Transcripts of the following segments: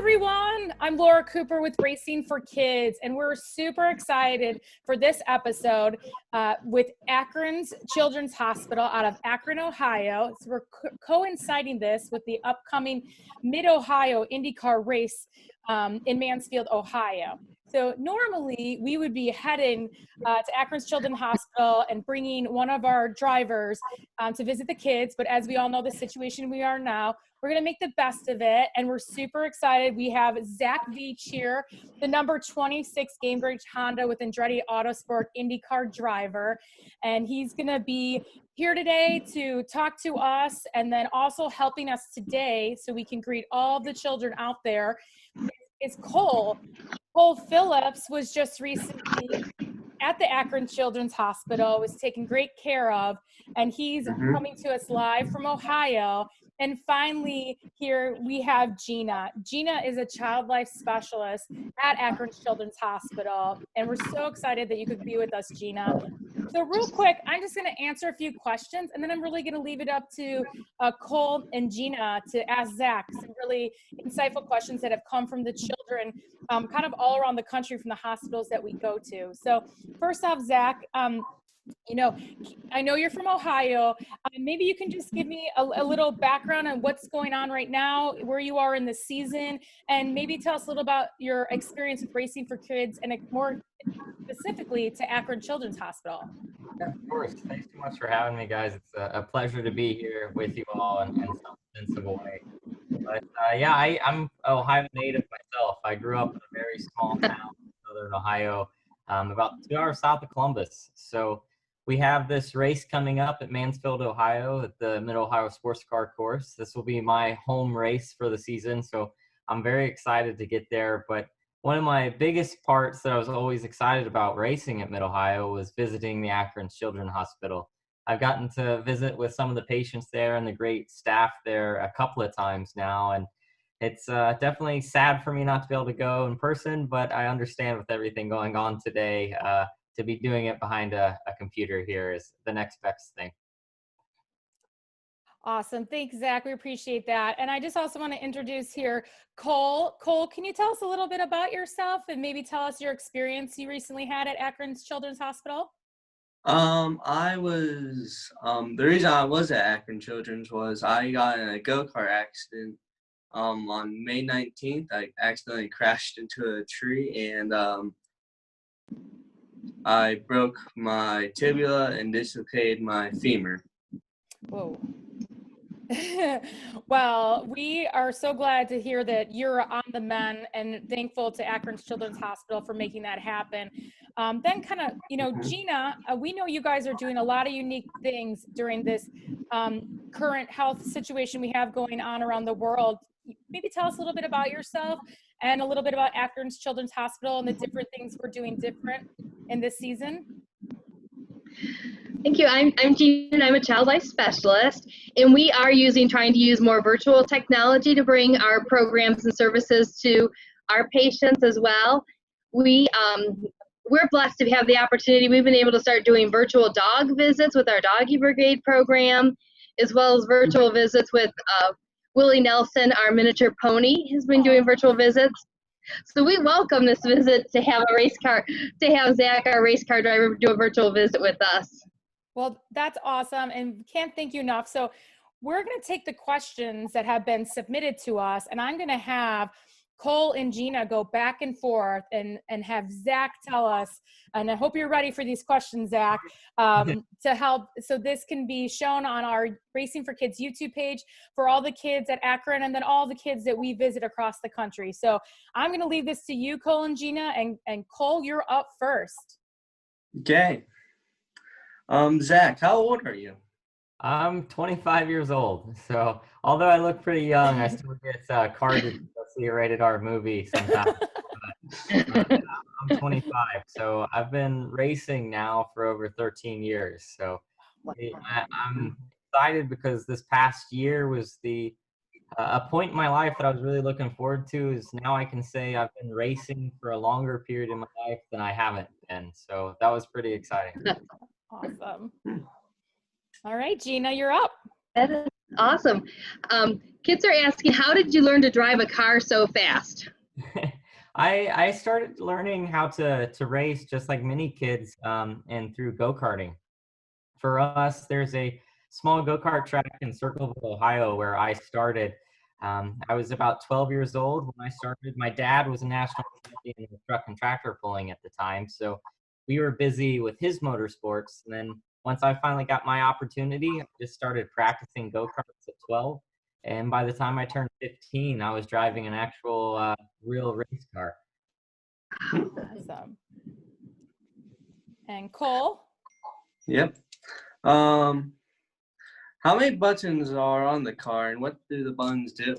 everyone, I'm Laura Cooper with Racing for Kids, and we're super excited for this episode with Akron's Children's Hospital out of Akron, Ohio. So we're coinciding this with the upcoming Mid-Ohio IndyCar race in Mansfield, Ohio. So normally we would be heading to Akron's Children's Hospital and bringing one of our drivers to visit the kids, but as we all know the situation we are now, we're going to make the best of it, and we're super excited. We have Zach Veach here, the number 26 Game Bridge Honda with Andretti Autosport IndyCar driver, and he's going to be here today to talk to us and then also helping us today so we can greet all the children out there. It's Cole. Cole Phillips was just recently at the Akron Children's Hospital, was taken great care of, and he's coming to us live from Ohio. And finally, here we have Gina. Gina is a child life specialist at Akron Children's Hospital, and we're so excited that you could be with us, Gina. So real quick, I'm just going to answer a few questions, and then I'm really going to leave it up to Cole and Gina to ask Zach some really insightful questions that have come from the children kind of all around the country from the hospitals that we go to. So first off, Zach, you know, I know you're from Ohio. Maybe you can just give me a little background on what's going on right now, where you are in the season, and maybe tell us a little about your experience with Racing for Kids and more specifically to Akron Children's Hospital. Yeah, of course. Thanks so much for having me, guys. It's a pleasure to be here with you all in some sense of a way. But yeah, I'm Ohio native myself. I grew up in a very small town in southern Ohio, about 2 hours south of Columbus. So we have this race coming up at Mansfield, Ohio at the Mid-Ohio Sports Car Course. This will be my home race for the season, so I'm very excited to get there. But one of my biggest parts that I was always excited about racing at Mid-Ohio was visiting the Akron Children's Hospital. I've gotten to visit with some of the patients there and the great staff there a couple of times now, and it's definitely sad for me not to be able to go in person, but I understand with everything going on today, to be doing it behind a computer here is the next best thing. Awesome. Thanks, Zach. We appreciate that. And I just also want to introduce here Cole. Cole, can you tell us a little bit about yourself and maybe tell us your experience you recently had at Akron's Children's Hospital? I was, the reason I was at Akron Children's was I got in a go-kart accident on May 19th. I accidentally crashed into a tree and I broke my tibia and dislocated my femur. Whoa. Well, we are so glad to hear that you're on the mend and thankful to Akron's Children's Hospital for making that happen. Then kind of, Gina, we know you guys are doing a lot of unique things during this current health situation we have going on around the world. Maybe tell us a little bit about yourself and a little bit about Akron's Children's Hospital and the different things we're doing different in this season. Thank you. I'm Gina, and I'm a child life specialist, and we are trying to use more virtual technology to bring our programs and services to our patients as well. We're blessed to have the opportunity. We've been able to start doing virtual dog visits with our Doggy Brigade program, as well as virtual visits with Willie Nelson, our miniature pony, has been doing virtual visits. So we welcome this visit to have Zach, our race car driver, do a virtual visit with us. Well, that's awesome, and can't thank you enough. So we're going to take the questions that have been submitted to us, and I'm going to have Cole and Gina go back and forth and have Zach tell us, and I hope you're ready for these questions, Zach, to help. So this can be shown on our Racing for Kids YouTube page for all the kids at Akron and then all the kids that we visit across the country. So I'm going to leave this to you, Cole and Gina, and Cole, you're up first. Okay. Zach, how old are you? I'm 25 years old, so although I look pretty young, I still get carded to go see a rated R movie sometimes. I'm 25, so I've been racing now for over 13 years. So I'm excited because this past year was a point in my life that I was really looking forward to. Is now I can say I've been racing for a longer period in my life than I haven't been. So that was pretty exciting. Awesome. All right, Gina, you're up. Awesome. Kids are asking, how did you learn to drive a car so fast? I started learning how to race just like many kids, and through go-karting. For us, there's a small go-kart track in Circleville, Ohio, where I started. I was about 12 years old when I started. My dad was a national champion in truck and tractor pulling at the time, so we were busy with his motorsports. And then once I finally got my opportunity, I just started practicing go-karts at 12. And by the time I turned 15, I was driving an actual real race car. Awesome. And Cole? Yep. How many buttons are on the car, and what do the buttons do?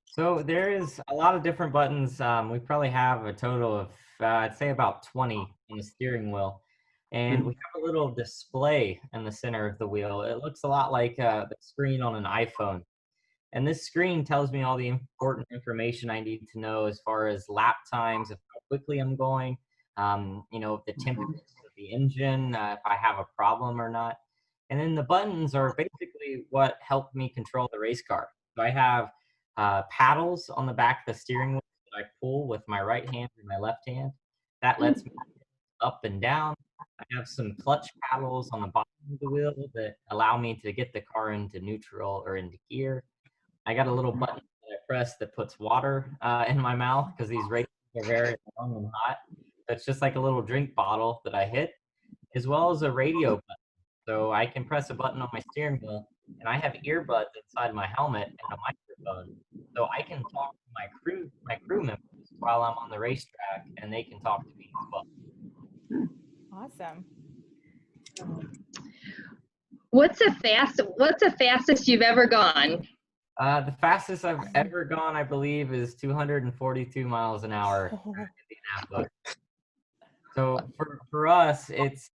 So there is a lot of different buttons. We probably have a total of, I'd say about 20 on the steering wheel. And we have a little display in the center of the wheel. It looks a lot like the screen on an iPhone. And this screen tells me all the important information I need to know as far as lap times, of how quickly I'm going, the temperature of the engine, if I have a problem or not. And then the buttons are basically what help me control the race car. So I have paddles on the back of the steering wheel that I pull with my right hand and my left hand. That lets me up and down. I have some clutch paddles on the bottom of the wheel that allow me to get the car into neutral or into gear. I got a little button that I press that puts water in my mouth because these races are very long and hot. So it's just like a little drink bottle that I hit, as well as a radio button. So I can press a button on my steering wheel, and I have earbuds inside my helmet and a microphone. So I can talk to my crew members while I'm on the racetrack, and they can talk to me as well. Awesome. What's the fastest you've ever gone? The fastest I've ever gone, I believe, is 242 miles an hour in Indianapolis. So for us, it's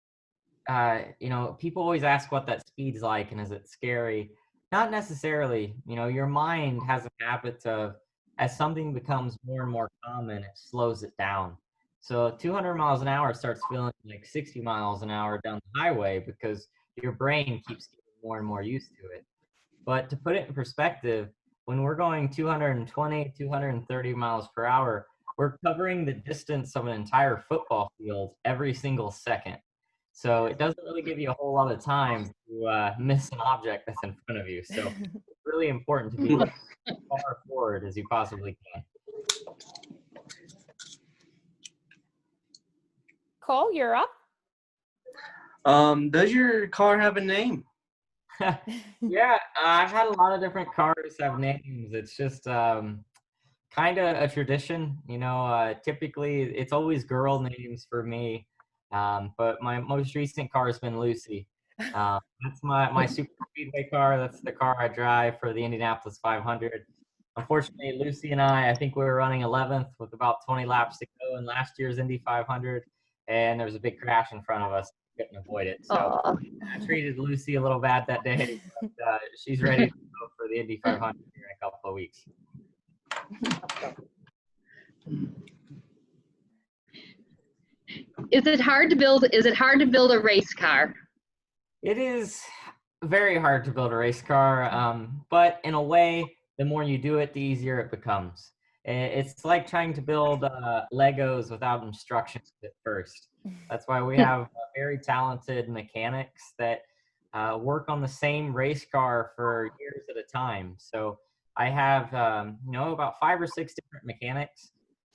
people always ask what that speed's like and is it scary? Not necessarily. Your mind has a habit of, as something becomes more and more common, it slows it down. So 200 miles an hour starts feeling like 60 miles an hour down the highway because your brain keeps getting more and more used to it. But to put it in perspective, when we're going 220, 230 miles per hour, we're covering the distance of an entire football field every single second. So it doesn't really give you a whole lot of time to miss an object that's in front of you. So it's really important to be as far forward as you possibly can. Cole, you're up. Does your car have a name? Yeah, I've had a lot of different cars have names. It's just kind of a tradition. Typically it's always girl names for me. But my most recent car has been Lucy. That's my super speedway car. That's the car I drive for the Indianapolis 500. Unfortunately, Lucy and I think we were running 11th with about 20 laps to go in last year's Indy 500, and there was a big crash in front of us. Couldn't avoid it. So I treated Lucy a little bad that day, but she's ready to go for the Indy 500 here in a couple of weeks. Is it hard to build a race car? It is very hard to build a race car, but in a way, the more you do it, the easier it becomes. It's like trying to build Legos without instructions at first. That's why we have very talented mechanics that work on the same race car for years at a time. So I have, about 5 or 6 different mechanics.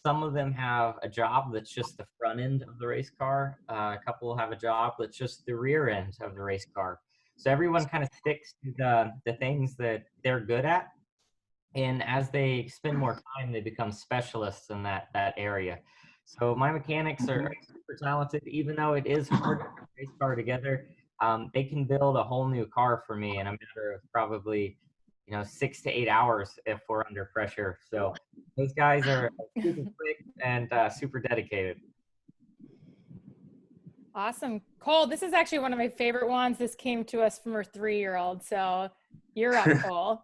Some of them have a job that's just the front end of the race car. A couple have a job that's just the rear end of the race car. So everyone kind of sticks to the things that they're good at. And as they spend more time, they become specialists in that area. So my mechanics are super talented, even though it is hard to put a race car together. They can build a whole new car for me in a matter of probably 6 to 8 hours if we're under pressure. So those guys are super quick and super dedicated. Awesome. Cole, this is actually one of my favorite ones. This came to us from our 3-year-old. So you're up, Cole.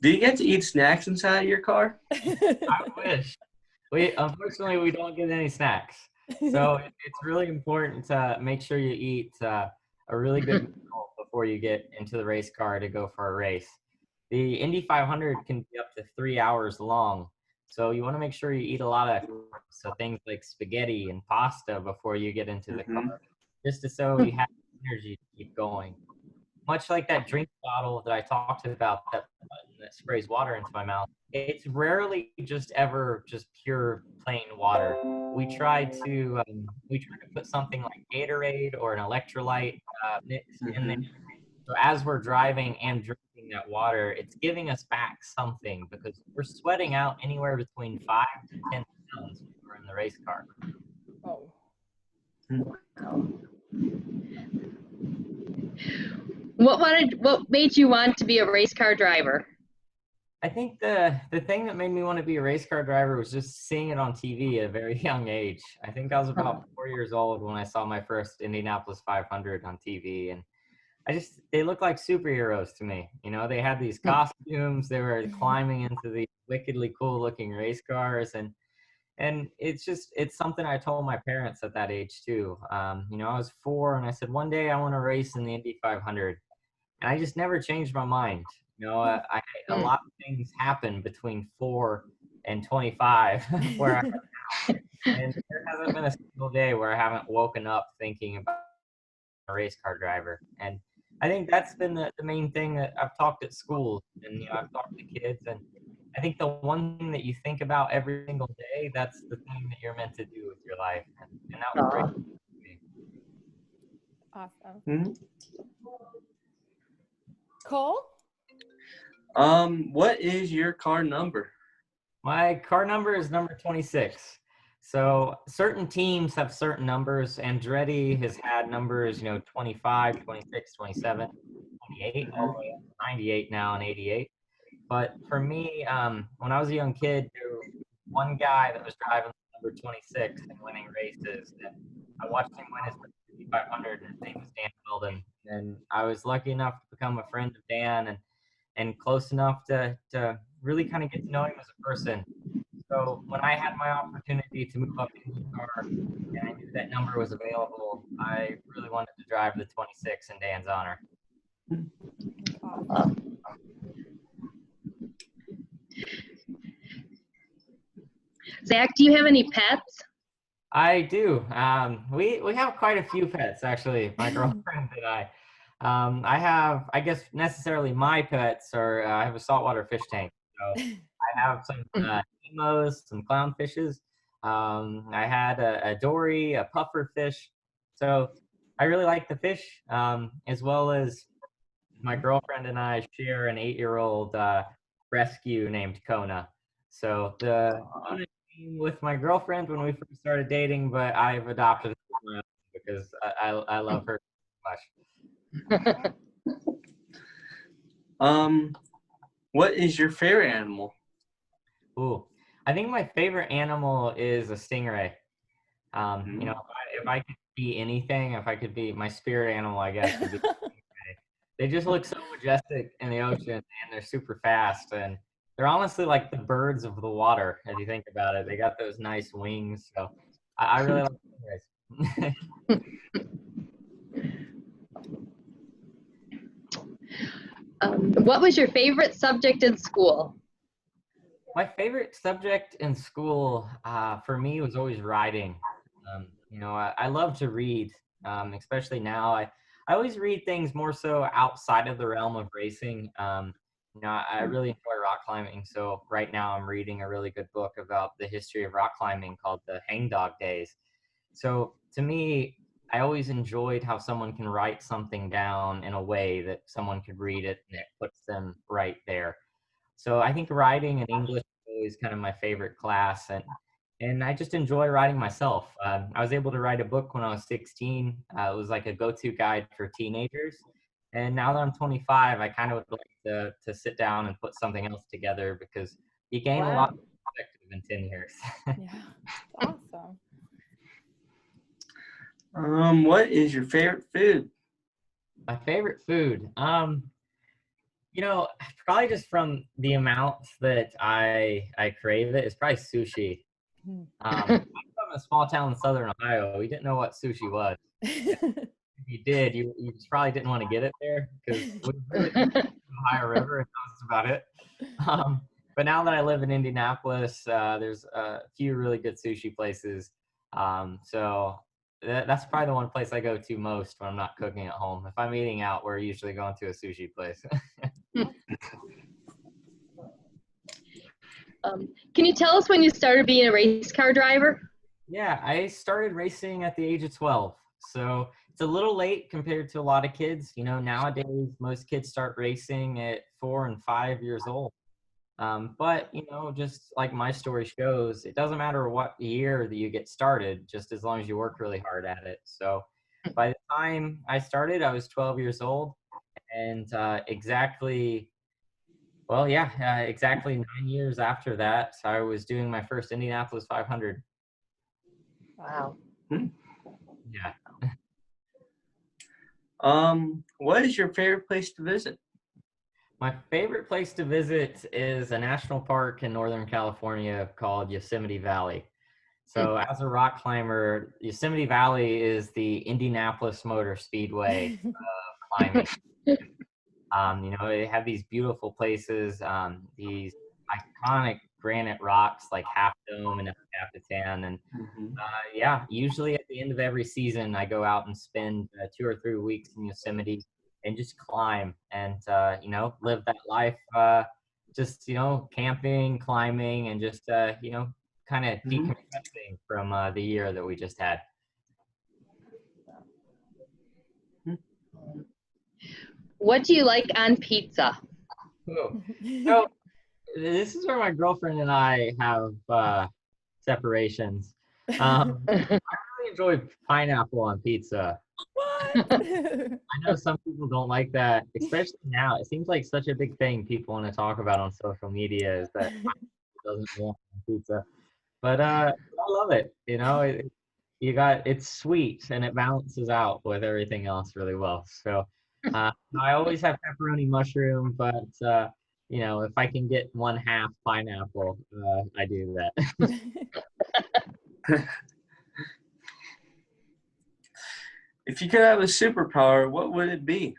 Do you get to eat snacks inside your car? I wish. Unfortunately, we don't get any snacks. So it's really important to make sure you eat a really good meal before you get into the race car to go for a race. The Indy 500 can be up to 3 hours long. So you want to make sure you eat a lot of things like spaghetti and pasta before you get into the car, just so you have energy to keep going. Much like that drink bottle that I talked about that sprays water into my mouth, it's rarely just ever just pure plain water. We try to put something like Gatorade or an electrolyte mix in there. So as we're driving and drinking that water, it's giving us back something, because we're sweating out anywhere between 5 to 10 pounds when we're in the race car. Oh. What made you want to be a race car driver? I think the thing that made me want to be a race car driver was just seeing it on TV at a very young age. I think I was about 4 years old when I saw my first Indianapolis 500 on TV, and they looked like superheroes to me. You know, they had these costumes, they were climbing into the wickedly cool looking race cars, and it's something I told my parents at that age too. You know, I was 4 and I said, one day I want to race in the Indy 500. And I just never changed my mind. You know, a lot of things happen between 4 and 25 where I am now. And there hasn't been a single day where I haven't woken up thinking about a race car driver. And I think that's been the main thing that I've talked at schools, and, you know, I've talked to kids, and I think the one thing that you think about every single day, that's the thing that you're meant to do with your life. And that was great for me. Awesome. Mm-hmm. Cole? What is your car number? My car number is number 26. So certain teams have certain numbers. Andretti has had numbers, you know, 25, 26, 27, 28, all the way up to 98 now and 88. But for me, when I was a young kid, there was one guy that was driving number 26 and winning races. And I watched him win his 500, and his name was Dan Weldon. And I was lucky enough to become a friend of Dan and close enough to really kind of get to know him as a person. So when I had my opportunity to move up in IndyCar and I knew that number was available, I really wanted to drive the 26 in Dan's honor. Zach, do you have any pets? I do. We have quite a few pets, actually, my girlfriend and I. I have, I guess, necessarily my pets are, I have a saltwater fish tank. So I have some emos, some clownfishes. I had a dory, a puffer fish. So I really like the fish, as well as my girlfriend and I share an 8-year-old rescue named Kona. So the Kona came with my girlfriend when we first started dating, but I've adopted her because I love her so much. What is your favorite animal? Ooh, I think my favorite animal is a stingray. You know, if I could be anything, if I could be my spirit animal, I guess would be a stingray. They just look so majestic in the ocean, and they're super fast, and they're honestly like the birds of the water. If you think about it, they got those nice wings. So I really like stingrays. What was your favorite subject in school? My favorite subject in school, for me, was always writing. You know, I love to read, especially now. I always read things more so outside of the realm of racing. You know, I really enjoy rock climbing. So right now I'm reading a really good book about the history of rock climbing called The Hangdog Days. So to me, I always enjoyed how someone can write something down in a way that someone could read it and it puts them right there. So I think writing in English is always kind of my favorite class, and I just enjoy writing myself. I was able to write a book when I was 16. It was like a go-to guide for teenagers. And now that I'm 25, I kind of would like to sit down and put something else together, because you gain a lot of perspective in 10 years. Yeah, awesome. What is your favorite food? My favorite food, you know, probably just from the amount that I crave it, is probably sushi. I'm from a small town in Southern Ohio. We didn't know what sushi was. if you did, you just probably didn't want to get it there because we really didn't go to the Ohio River, and that was about it. But now that I live in Indianapolis, there's a few really good sushi places. So that's probably the one place I go to most when I'm not cooking at home. If I'm eating out, we're usually going to a sushi place. Can you tell us when you started being a race car driver? Yeah, I started racing at the age of 12. So it's a little late compared to a lot of kids. You know, nowadays, most kids start racing at 4 and 5 years old. But, you know, just like my story shows, it doesn't matter what year that you get started, just as long as you work really hard at it. So by the time I started, I was 12 years old. And exactly 9 years after that, I was doing my first Indianapolis 500. Wow. Yeah. What is your favorite place to visit? My favorite place to visit is a national park in Northern California called Yosemite Valley. So as a rock climber, Yosemite Valley is the Indianapolis Motor Speedway of climbing. You know, they have these beautiful places, these iconic granite rocks like Half Dome and El Capitan. And yeah, usually at the end of every season, I go out and spend 2 or 3 weeks in Yosemite and just climb and, you know, live that life, just, you know, camping, climbing, and just, you know, kind of decompressing from the year that we just had. What do you like on pizza? Ooh. So this is where my girlfriend and I have separations. I really enjoy pineapple on pizza. What? I know some people don't like that, especially now. It seems like such a big thing people want to talk about on social media is that pineapple doesn't belong on pizza. But I love it. You know, it's sweet and it balances out with everything else really well. So I always have pepperoni mushroom, but you know, if I can get 1/2 pineapple, I do that. If you could have a superpower, what would it be?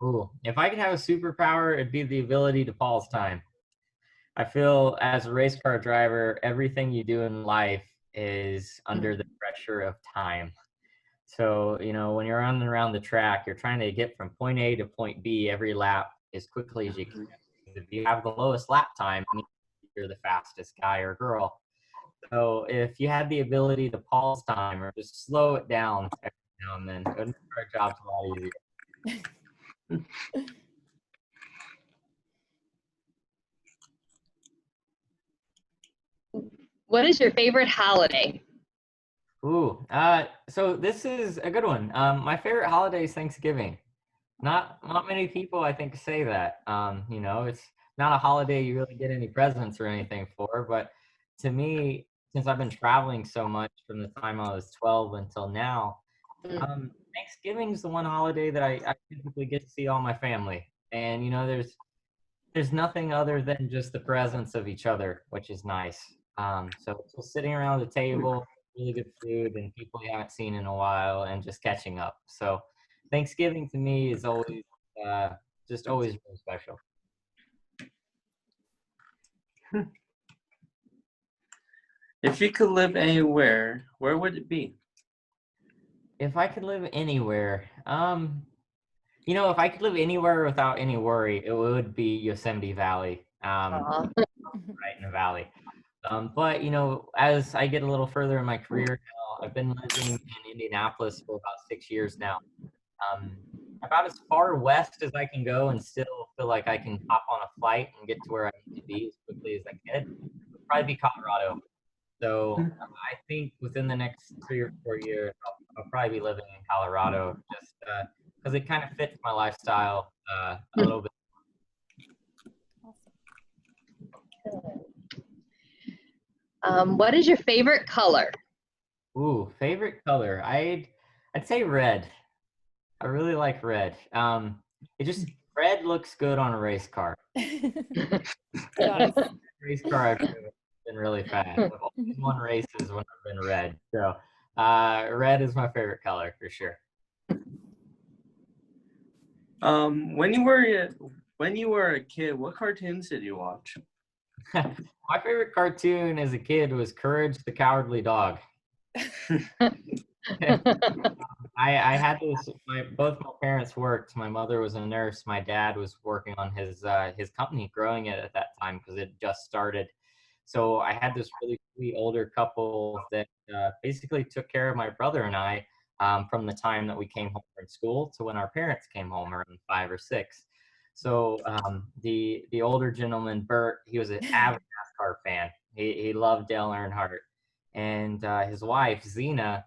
Ooh, if I could have a superpower, it'd be the ability to pause time. I feel as a race car driver, everything you do in life is under the pressure of time. So, you know, when you're running around the track, you're trying to get from point A to point B every lap as quickly as you can. If you have the lowest lap time, you're the fastest guy or girl. So if you had the ability to pause time or just slow it down every now and then, it would make our jobs a lot easier. What is your favorite holiday? Ooh, so this is a good one. My favorite holiday is Thanksgiving. Not many people, I think, say that. You know, it's not a holiday you really get any presents or anything for, but to me, since I've been traveling so much from the time I was 12 until now, Thanksgiving is the one holiday that I typically get to see all my family. And, you know, there's nothing other than just the presence of each other, which is nice. So just sitting around the table, really good food, and people you haven't seen in a while, and just catching up. So Thanksgiving to me is always just always really special. If you could live anywhere, where would it be? If I could live anywhere, you know, if I could live anywhere without any worry, it would be Yosemite Valley, right in the valley. But, you know, as I get a little further in my career now, I've been living in Indianapolis for about 6 years now. About as far west as I can go and still feel like I can hop on a flight and get to where I need to be as quickly as I can would probably be Colorado. So I think within the next 3 or 4 years, I'll probably be living in Colorado just because it kind of fits my lifestyle a little bit. What is your favorite color? Ooh, favorite color? I'd say red. I really like red. Red looks good on a race car. Race car I've been really fast. I've always won races when I've been red. So red is my favorite color for sure. When you were a kid, what cartoons did you watch? My favorite cartoon as a kid was Courage the Cowardly Dog. I had this. Both my parents worked. My mother was a nurse. My dad was working on his company, growing it at that time because it just started. So I had this really sweet older couple that basically took care of my brother and I from the time that we came home from school to when our parents came home around 5 or 6. So the older gentleman, Bert, he was an avid NASCAR fan. He loved Dale Earnhardt, and his wife Zena,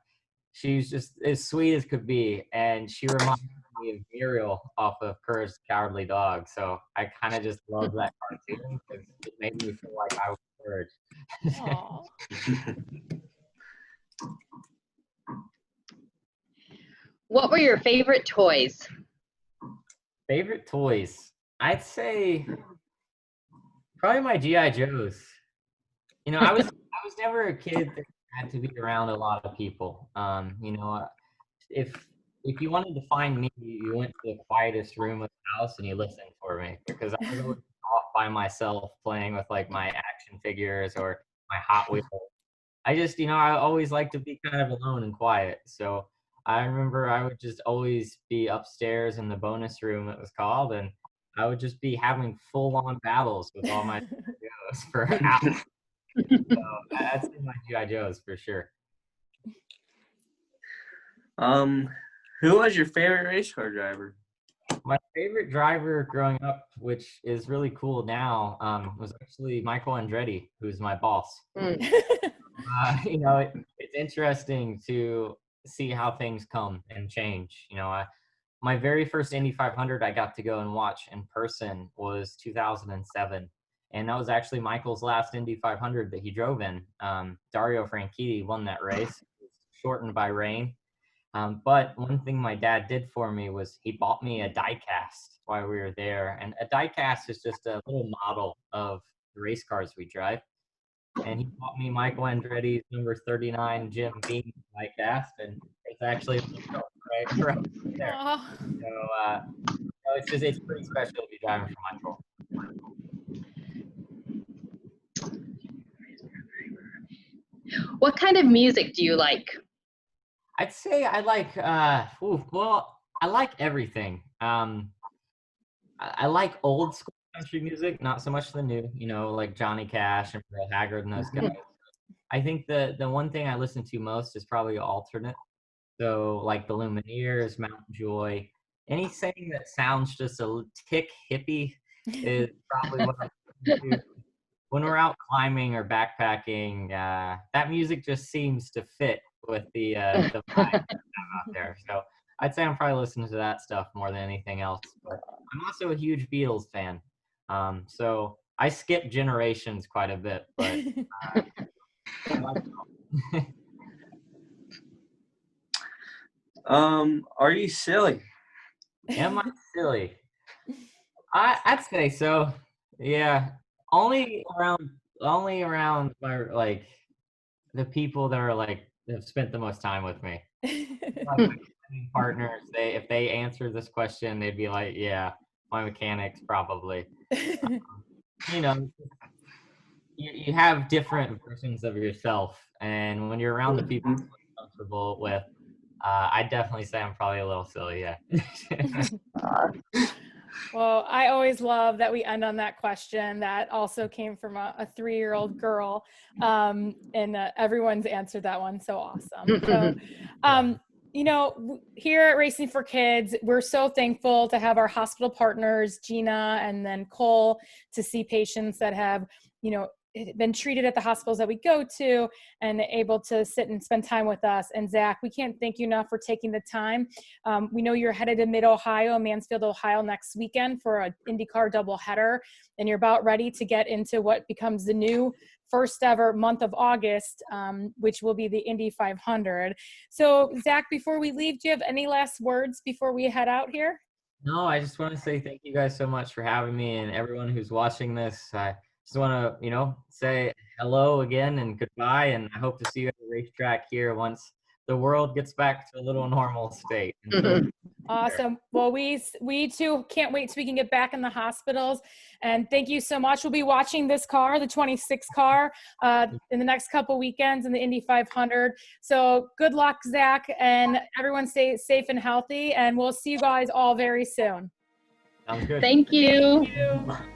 she's just as sweet as could be, and she reminds me of Muriel off of Courage the Cowardly Dog. So I kind of just love that cartoon because it made me feel like I was Courage. Aw. What were your favorite toys? Favorite toys? I'd say probably my GI Joes. You know, I was never a kid that had to be around a lot of people. You know, if you wanted to find me, you went to the quietest room of the house and you listened for me because I was always off by myself playing with like my action figures or my Hot Wheels. I just, you know, I always like to be kind of alone and quiet. So I remember I would just always be upstairs in the bonus room, it was called, and I would just be having full-on battles with all my Joes for hours. So that's my GI Joes for sure. Who was your favorite race car driver? My favorite driver growing up, which is really cool now, was actually Michael Andretti, who's my boss. You know, it's interesting to see how things come and change. You know, my very first Indy 500 I got to go and watch in person was 2007. And that was actually Michael's last Indy 500 that he drove in. Dario Franchitti won that race. It was shortened by rain. But one thing my dad did for me was he bought me a die-cast while we were there. And a die-cast is just a little model of the race cars we drive. And he bought me Michael Andretti's number 39 Jim Beam die-cast, and it's actually right there. Aw. So it's pretty special to be driving for Michael. What kind of music do you like? I'd say I like I like everything. I like old school country music, not so much the new, you know, like Johnny Cash and Pearl Haggard and those guys. I think the one thing I listen to most is probably alternate. So like the Lumineers, Mount Joy, anything that sounds just a tick hippie is probably what I listen to. When we're out climbing or backpacking, that music just seems to fit with the vibe out there. So I'd say I'm probably listening to that stuff more than anything else. But I'm also a huge Beatles fan. So I skip generations quite a bit, but are you silly? am I silly? I'd say so. Yeah. Only around my like the people that are like have spent the most time with me. Like my partners, if they answer this question, they'd be like, yeah, my mechanics probably. You know, you have different versions of yourself, and when you're around the people you're comfortable with, I'd definitely say I'm probably a little silly, yeah. Well, I always love that we end on that question that also came from a 3-year-old girl. And everyone's answered that one so awesome. So, you know, here at Racing for Kids, we're so thankful to have our hospital partners, Gina and then Cole, to see patients that have, you know, been treated at the hospitals that we go to and able to sit and spend time with us. And Zach, we can't thank you enough for taking the time. We know you're headed to Mid-Ohio, Mansfield, Ohio next weekend for an IndyCar doubleheader, and you're about ready to get into what becomes the new first ever month of August, which will be the Indy 500. So Zach, before we leave, do you have any last words before we head out here? No, I just want to say thank you guys so much for having me, and everyone who's watching this. I just want to, you know, say hello again and goodbye, and I hope to see you at the racetrack here once the world gets back to a little normal state. And so Awesome. Well, we too can't wait till we can get back in the hospitals. And thank you so much. We'll be watching this car, the 26 car, in the next couple weekends in the Indy 500. So good luck, Zach, and everyone stay safe and healthy. And we'll see you guys all very soon. Sounds good. Thank you. Thank you.